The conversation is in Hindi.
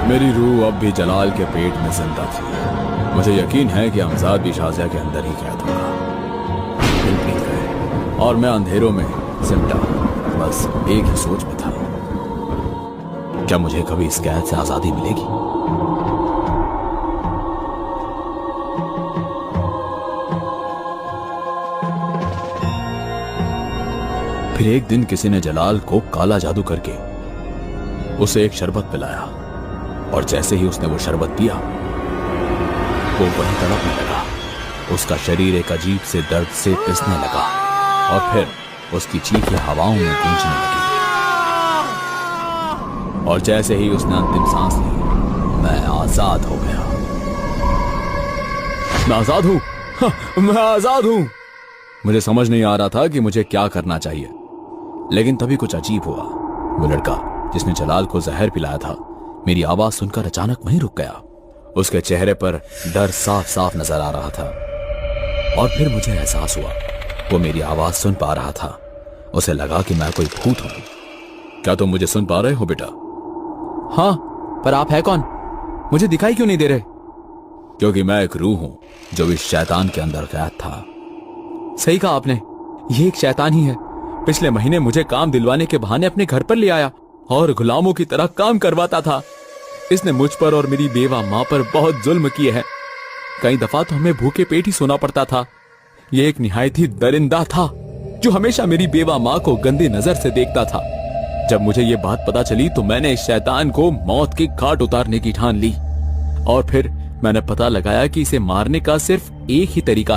मेरी रूह अब भी जलाल के पेट में जिंदा थी। मुझे यकीन है कि हमजाद भी शाजिया के अंदर ही कैद होगा। दिन बीत गए और मैं अंधेरों में सिमटा बस एक ही सोच में था, क्या मुझे कभी इस कैद से आजादी मिलेगी? फिर एक दिन किसी ने जलाल को काला जादू करके उसे एक शरबत पिलाया और जैसे ही उसने वो शरबत पिया वो वहीं तड़पने लगा। उसका शरीर एक अजीब से दर्द से पिसने लगा और फिर उसकी चीखें हवाओं में गूंजने लगी। और जैसे ही उसने अंतिम सांस ली मैं आजाद हो गया। मैं आजाद हूं, मैं आजाद हूं। मुझे समझ नहीं आ रहा था कि मुझे क्या करना चाहिए, लेकिन तभी कुछ अजीब हुआ। वो लड़का जिसने जलाल को जहर पिलाया था मेरी आवाज सुनकर अचानक वहीं रुक गया। उसके चेहरे पर डर साफ साफ नजर आ रहा था और फिर मुझे एहसास हुआ वो मेरी आवाज सुन पा रहा था। उसे लगा कि मैं कोई भूत हूं। क्या तुम मुझे सुन पा रहे हो बेटा? हाँ, पर आप है कौन? मुझे दिखाई क्यों नहीं दे रहे? क्योंकि मैं एक रूह हूं जो इस शैतान के अंदर कैद था। सही कहा आपने, ये एक शैतान ही है। पिछले महीने मुझे काम दिलवाने के बहाने अपने घर पर ले आया और गुलामों की तरह काम करवाता था। इसने मुझ पर और मेरी बेवा माँ पर बहुत जुल्म किए हैं। कई दफा तो हमें भूखे पेट ही सोना पड़ता था। ये एक निहायत ही दरिंदा था जो हमेशा मेरी बेवा माँ को गंदी नजर से देखता था। जब मुझे ये बात पता चली तो मैंने इस शैतान को मौत के घाट उतारने की ठान ली और फिर मैंने पता लगाया कि इसे मारने का सिर्फ एक ही तरीका